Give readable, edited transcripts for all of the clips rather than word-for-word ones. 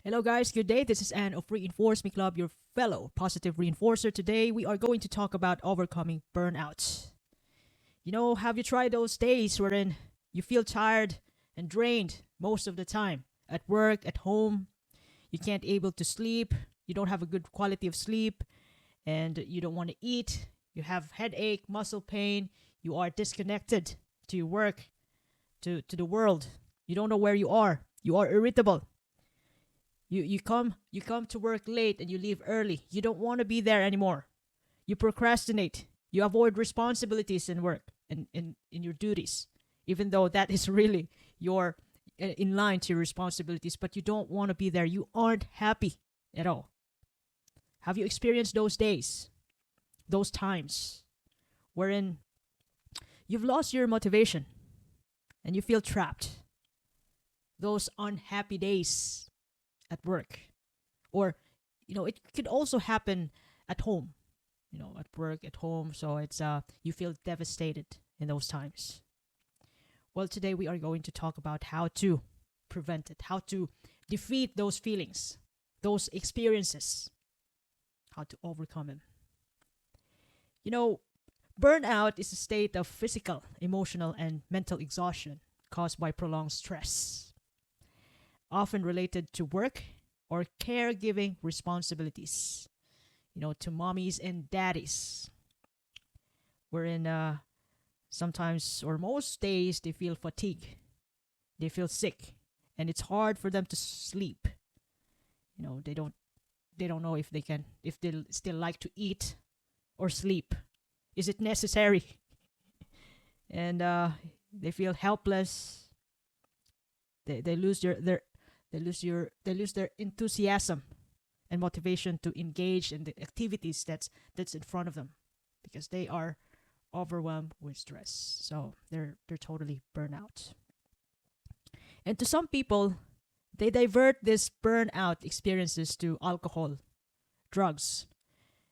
Hello, guys. Good day. This is Anne of Reinforce Me Club, your fellow positive reinforcer. Today, we are going to talk about overcoming burnout. Have you tried those days wherein you feel tired and drained most of the time at work, at home? You can't able to sleep. You don't have a good quality of sleep, and you don't want to eat. You have headache, muscle pain. You are disconnected to your work, to the world. You don't know where you are. You are irritable. You come to work late and you leave early. You don't want to be there anymore. You procrastinate. You avoid responsibilities in work and in your duties, even though that is really your in line to your responsibilities, but you don't want to be there. You aren't happy at all. Have you experienced those days, those times wherein you've lost your motivation and you feel trapped? Those unhappy days at work, or it could also happen at home, at work, at home. So it's you feel devastated in those times. Well, today we are going to talk about how to prevent it, how to defeat those feelings, those experiences, how to overcome them. you know Burnout is a state of physical, emotional, and mental exhaustion caused by prolonged stress, often related to work or caregiving responsibilities, to mommies and daddies, wherein sometimes or most days they feel fatigue, they feel sick, and it's hard for them to sleep. They don't know if they still like to eat or sleep. Is it necessary? And they feel helpless. They lose they lose their enthusiasm and motivation to engage in the activities that's in front of them, because they are overwhelmed with stress. So they're totally burnout. And to some people, they divert this burnout experiences to alcohol, drugs,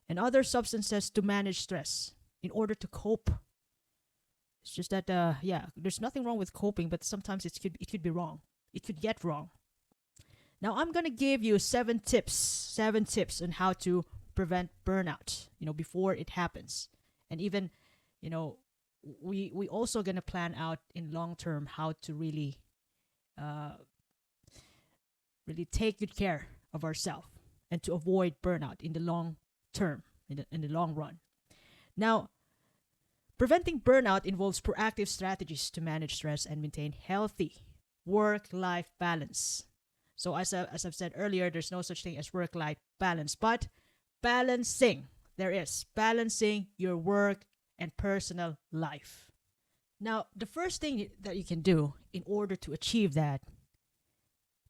and other substances to manage stress in order to cope. It's just that yeah, there's nothing wrong with coping, but sometimes it could be wrong. It could get wrong. Now I'm gonna give you seven tips on how to prevent burnout, before it happens. And even, you know, we also gonna plan out in long term how to uh, really take good care of ourselves and to avoid burnout in the long term, in the long run. Now, preventing burnout involves proactive strategies to manage stress and maintain healthy work-life balance. So as I've said earlier, there's no such thing as work-life balance, but balancing, there is balancing your work and personal life. Now, the first thing that you can do in order to achieve that,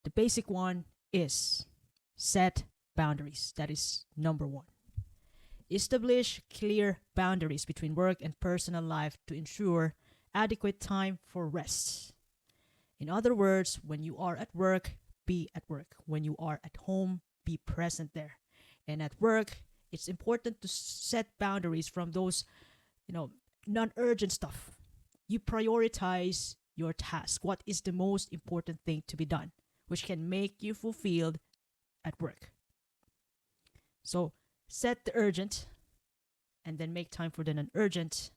the basic one is set boundaries. That is number one. Establish clear boundaries between work and personal life to ensure adequate time for rest. In other words, when you are at work, be at work. When you are at home, be present there. And at work, it's important to set boundaries from those, non-urgent stuff. You prioritize your task. What is the most important thing to be done, which can make you fulfilled at work? So set the urgent, and then make time for the non-urgent,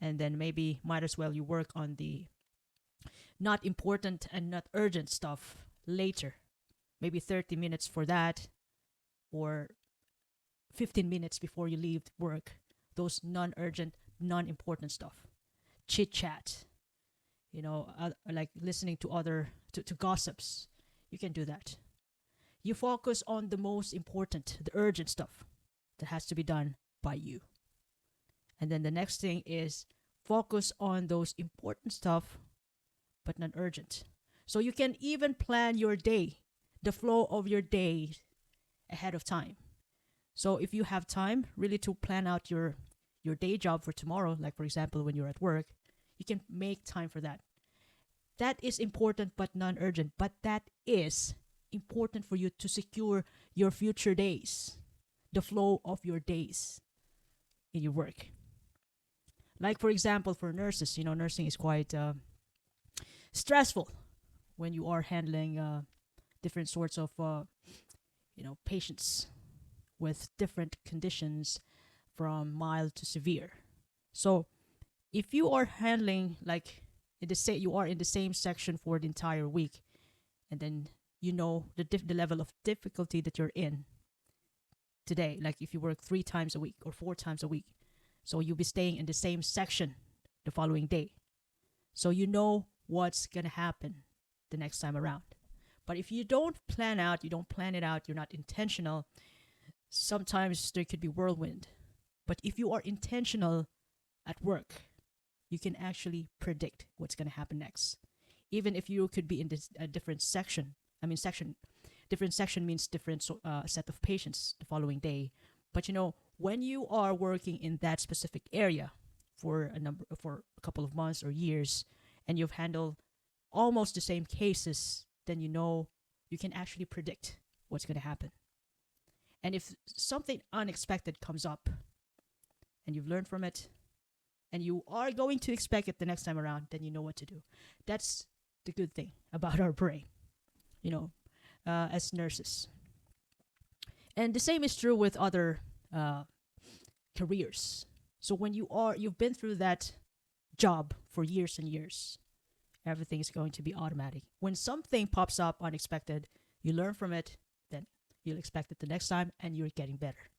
and then maybe might as well you work on the not important and not urgent stuff later. Maybe 30 minutes for that, or 15 minutes before you leave work. Those non-urgent, non-important stuff. Chit chat, like listening to to gossips. You can do that. You focus on the most important, the urgent stuff that has to be done by you. And then the next thing is focus on those important stuff but not urgent. So you can even plan your day, the flow of your day ahead of time. So if you have time really to plan out your day job for tomorrow, like for example when you're at work, you can make time for that. That is important but non-urgent, but that is important for you to secure your future days, the flow of your days in your work. Like for example, for nurses, nursing is quite stressful when you are handling different sorts of patients with different conditions from mild to severe. So if you are handling like you are in the same section for the entire week, and then you know the level of difficulty that you're in today, like if you work 3 times a week or 4 times a week, so you'll be staying in the same section the following day, so you know what's gonna happen the next time around. But if you don't plan it out, you're not intentional, sometimes there could be whirlwind. But if you are intentional at work, you can actually predict what's going to happen next. Even if you could be in a different section. Different section means different set of patients the following day. But when you are working in that specific area for a couple of months or years, and you've handled almost the same cases, then you can actually predict what's going to happen. And if something unexpected comes up, and you've learned from it, and you are going to expect it the next time around, then you know what to do. That's the good thing about our brain, as nurses. And the same is true with other careers. So when you've been through that job for years and years, everything is going to be automatic. When something pops up unexpected, you learn from it, then you'll expect it the next time, and you're getting better.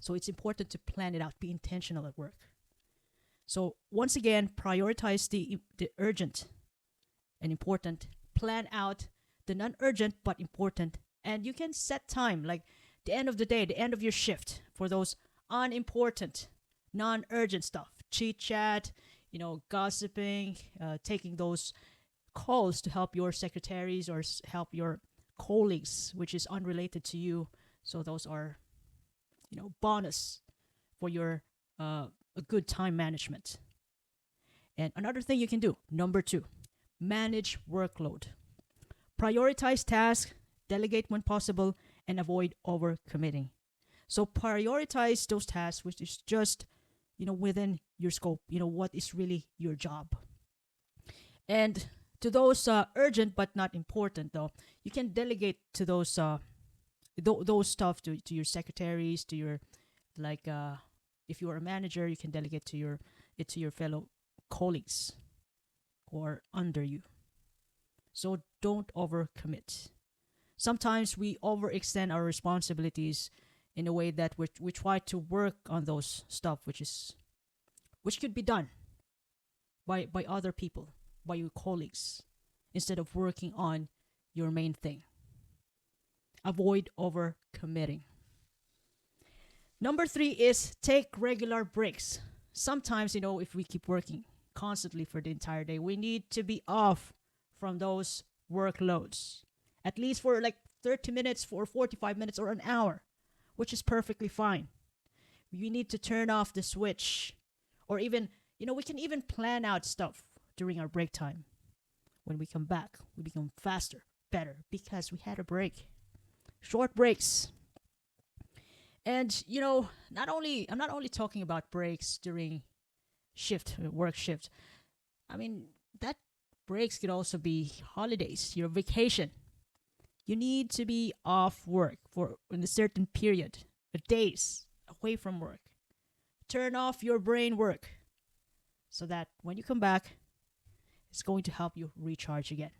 So it's important to plan it out, be intentional at work. So once again, prioritize the urgent and important. Plan out the non-urgent but important. And you can set time, like the end of the day, the end of your shift, for those unimportant, non-urgent stuff. Chit chat, gossiping, taking those calls to help your secretaries or help your colleagues, which is unrelated to you. So those are, bonus for your a good time management. And another thing you can do, number 2, manage workload. Prioritize tasks, delegate when possible, and avoid overcommitting. So prioritize those tasks which is just, within your scope, what is really your job. And to those urgent but not important, though, you can delegate to those stuff to your secretaries, to your if you are a manager, you can delegate to your fellow colleagues or under you. So don't overcommit. Sometimes we overextend our responsibilities in a way that we try to work on those stuff which could be done by other people, by your colleagues, instead of working on your main thing. Avoid overcommitting. Number 3 is take regular breaks. Sometimes, if we keep working constantly for the entire day, we need to be off from those workloads. At least for like 30 minutes, for 45 minutes, or an hour, which is perfectly fine. We need to turn off the switch. Or even, we can even plan out stuff during our break time. When we come back, we become faster, better, because we had a break. Short breaks. And I'm not only talking about breaks during work shift. I mean, that breaks could also be holidays, your vacation. You need to be off work for in a certain period, days away from work. Turn off your brain work so that when you come back, it's going to help you recharge again.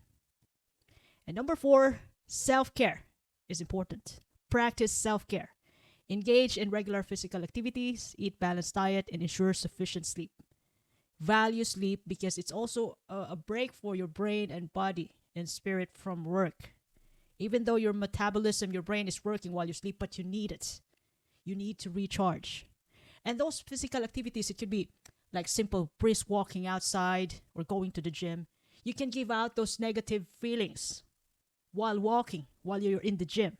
And number 4, self-care is important. Practice self-care. Engage in regular physical activities, eat balanced diet, and ensure sufficient sleep. Value sleep because it's also a break for your brain and body and spirit from work. Even though your metabolism, your brain is working while you sleep, but you need it. You need to recharge. And those physical activities, it could be like simple brisk walking outside or going to the gym. You can give out those negative feelings while walking, while you're in the gym.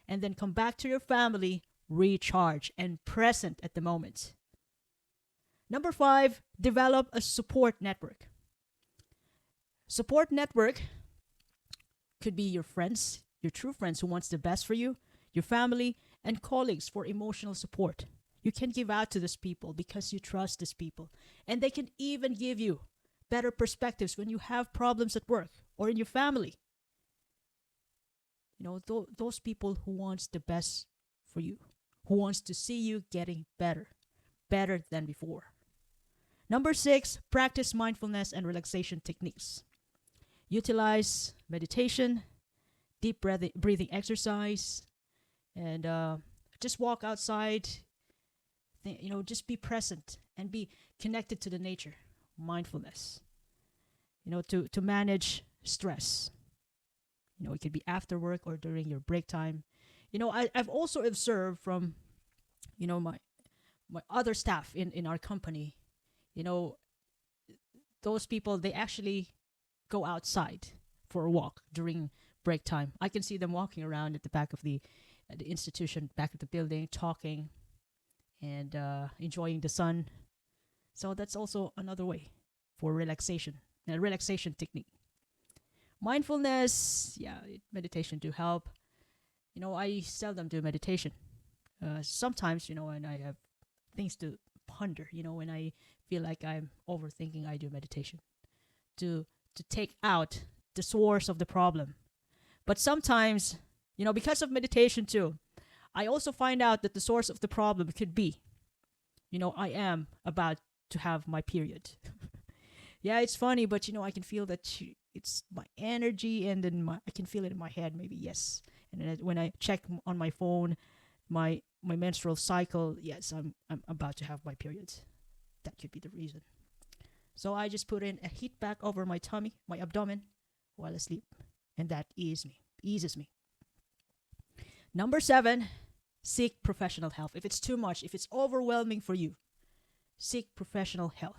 And then come back to your family, recharge, and present at the moment. Number 5, develop a support network. Support network could be your friends, your true friends who wants the best for you, your family, and colleagues for emotional support. You can give out to these people because you trust these people. And they can even give you better perspectives when you have problems at work or in your family. those people who wants the best for you, who wants to see you getting better than before. Number 6, practice mindfulness and relaxation techniques. Utilize meditation, deep breathing exercise, and just walk outside. Just be present and be connected to the nature. Mindfulness. To manage stress. It could be after work or during your break time. I've also observed from, my other staff in our company, you know, those people, they actually go outside for a walk during break time. I can see them walking around at the back of the institution, back of the building, talking and enjoying the sun. So that's also another way for relaxation, a relaxation technique. Mindfulness, yeah, meditation do help. I seldom do meditation. Sometimes, when I have things to ponder, when I feel like I'm overthinking, I do meditation to take out the source of the problem. But sometimes, because of meditation too, I also find out that the source of the problem could be, I am about to have my period. Yeah, it's funny, but I can feel that it's my energy, and then I can feel it in my head. Maybe yes, and then when I check on my phone, my menstrual cycle, yes, I'm about to have my periods. That could be the reason. So I just put in a heat pack over my tummy, my abdomen, while asleep, and that eases me. Number 7, seek professional help. If it's too much, if it's overwhelming for you, seek professional help.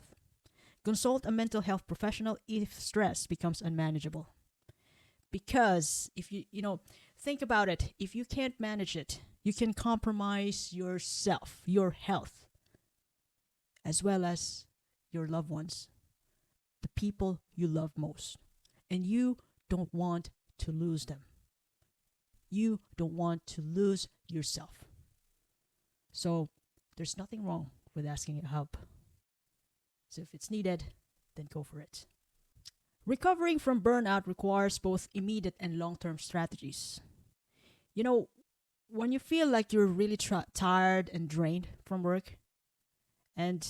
Consult a mental health professional if stress becomes unmanageable. Because if you think about it, if you can't manage it, you can compromise yourself, your health, as well as your loved ones, the people you love most. And you don't want to lose them. You don't want to lose yourself. So there's nothing wrong with asking help. So if it's needed, then go for it. Recovering from burnout requires both immediate and long-term strategies. When you feel like you're really tired and drained from work, and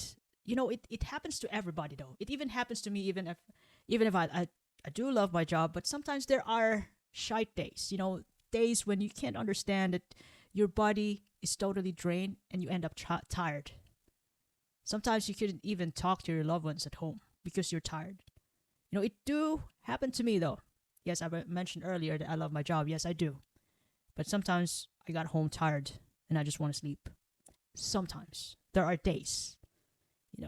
it happens to everybody though. It even happens to me, even if I do love my job, but sometimes there are shite days. Days when you can't understand that your body is totally drained and you end up tired. Sometimes you couldn't even talk to your loved ones at home because you're tired. It do happen to me though. Yes, I mentioned earlier that I love my job. Yes, I do. But sometimes I got home tired and I just want to sleep. Sometimes there are days. We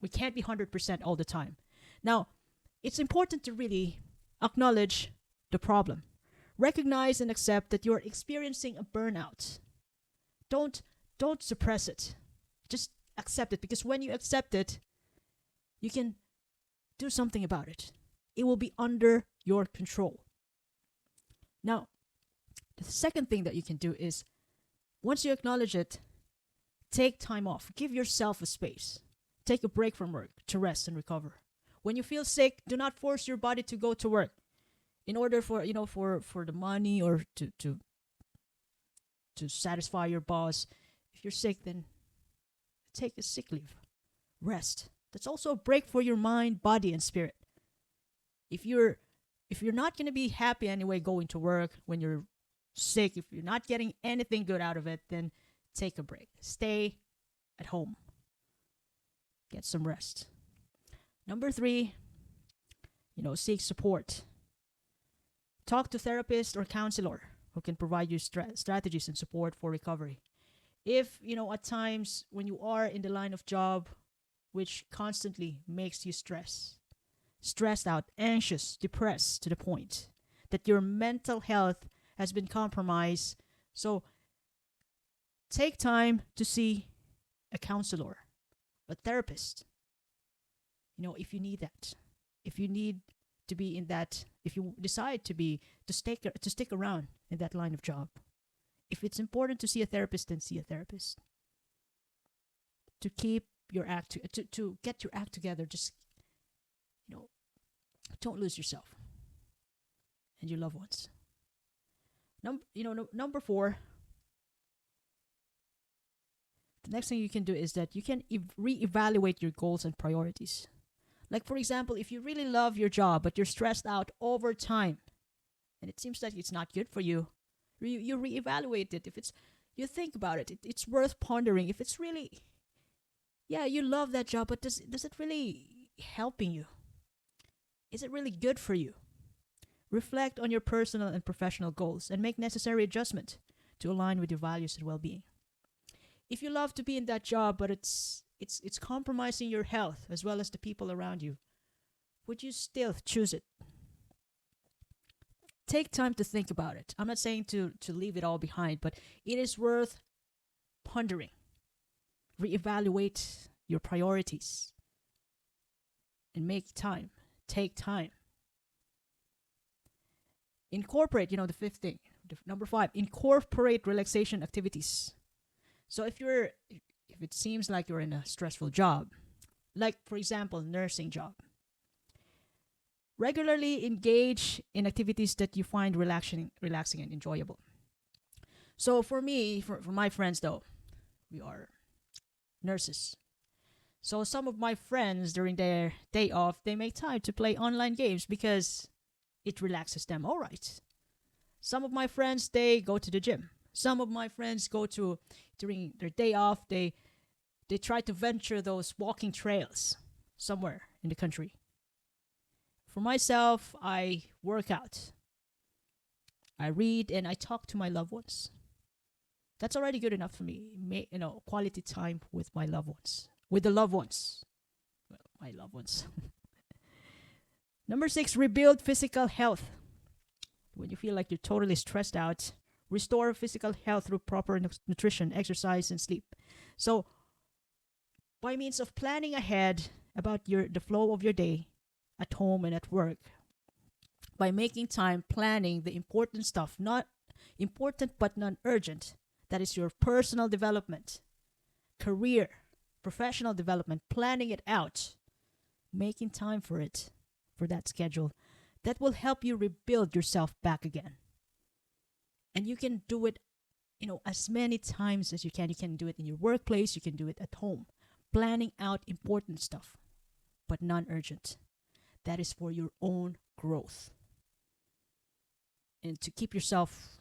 can't be 100% all the time. Now, it's important to really acknowledge the problem. Recognize and accept that you're experiencing a burnout. Don't suppress it. Just accept it, because when you accept it, you can do something about it. It will be under your control. Now, the second thing that you can do is, once you acknowledge it, take time off. Give yourself a space. Take a break from work to rest and recover. When you feel sick, do not force your body to go to work in order for the money or to satisfy your boss. If you're sick, then take a sick leave. Rest. That's also a break for your mind, body, and spirit. If you're not going to be happy anyway going to work when you're sick, if you're not getting anything good out of it, then take a break. Stay at home. Get some rest. Number 3, seek support. Talk to therapist or counselor who can provide you strategies and support for recovery. If, at times when you are in the line of job which constantly makes you stressed out, anxious, depressed to the point that your mental health has been compromised, so take time to see a counselor, a therapist. If you need that, if you need to be in that, if you decide to stick around in that line of job, if it's important to see a therapist, then see a therapist. To keep your to get your act together, just don't lose yourself and your loved ones. Number four, the next thing you can do is that you can reevaluate your goals and priorities. Like, for example, if you really love your job, but you're stressed out over time, and it seems like it's not good for you, you reevaluate it. If it's, you think about it, it's worth pondering. If it's really, yeah, you love that job, but does it really helping you? Is it really good for you? Reflect on your personal and professional goals and make necessary adjustment to align with your values and well-being. If you love to be in that job, but it's compromising your health as well as the people around you, would you still choose it? Take time to think about it. I'm not saying to leave it all behind, but it is worth pondering. Reevaluate your priorities and make time. Take time. Incorporate, the fifth thing. Number 5, incorporate relaxation activities. So if it seems like you're in a stressful job, like for example, nursing job, regularly engage in activities that you find relaxing and enjoyable. So for me, for my friends though, we are nurses. So some of my friends during their day off, they make time to play online games because it relaxes them. All right. Some of my friends, they go to the gym. Some of my friends go to, during their day off, they try to venture those walking trails somewhere in the country. For myself, I work out. I read and I talk to my loved ones. That's already good enough for me. Quality time with my loved ones. With the loved ones. Well, my loved ones. Number 6, rebuild physical health. When you feel like you're totally stressed out, restore physical health through proper nutrition, exercise, and sleep. So, by means of planning ahead about the flow of your day at home and at work, by making time planning the important stuff, not important but non-urgent, that is your personal development, career, professional development, planning it out, making time for it, for that schedule, that will help you rebuild yourself back again. And you can do it, as many times as you can. You can do it in your workplace, you can do it at home. Planning out important stuff, but non-urgent. That is for your own growth. And to keep yourself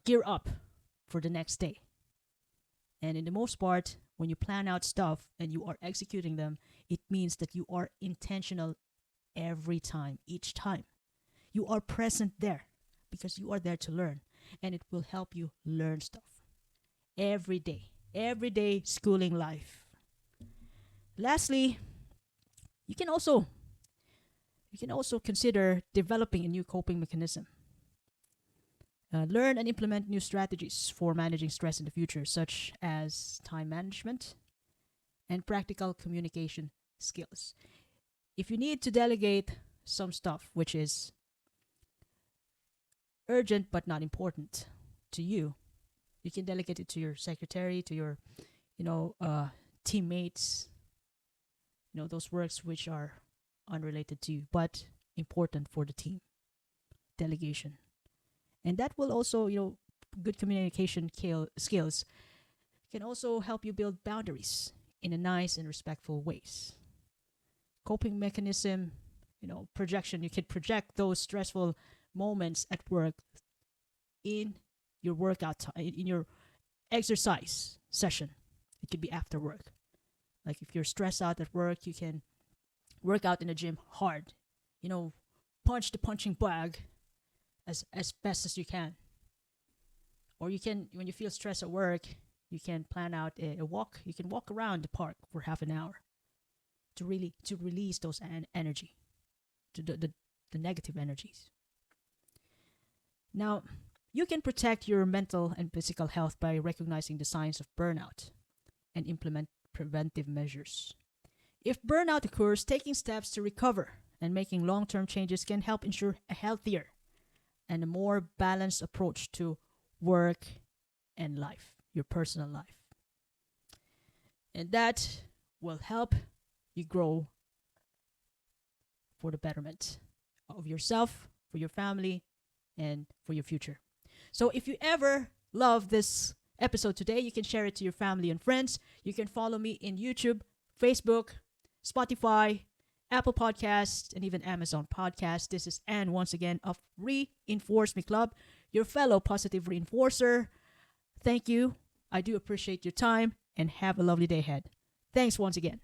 gear up for the next day. And in the most part, when you plan out stuff and you are executing them, it means that you are intentional every time, each time. You are present there because you are there to learn, and it will help you learn stuff every day schooling life. Lastly, you can also consider developing a new coping mechanism. Learn and implement new strategies for managing stress in the future, such as time management and practical communication skills. If you need to delegate some stuff which is urgent but not important to you, you can delegate it to your secretary, to your, teammates. Those works which are unrelated to you but important for the team. Delegation. And that will also, good communication skills can also help you build boundaries in a nice and respectful ways. Coping mechanism, projection. You can project those stressful moments at work in your workout time, in your exercise session. It could be after work. Like if you're stressed out at work, you can work out in the gym hard. Punch the punching bag as best as you can. Or you can, when you feel stressed at work, you can plan out a walk. You can walk around the park for half an hour to release those energy, to the negative energies. Now, you can protect your mental and physical health by recognizing the signs of burnout and implement preventive measures. If burnout occurs, taking steps to recover and making long-term changes can help ensure a healthier and a more balanced approach to work and life, your personal life. And that will help you grow for the betterment of yourself, for your family, and for your future. So if you ever love this episode today, you can share it to your family and friends. You can follow me in YouTube, Facebook, Spotify, Apple Podcasts, and even Amazon Podcasts. This is Anne once again of Reinforce Me Club, your fellow positive reinforcer. Thank you. I do appreciate your time and have a lovely day ahead. Thanks once again.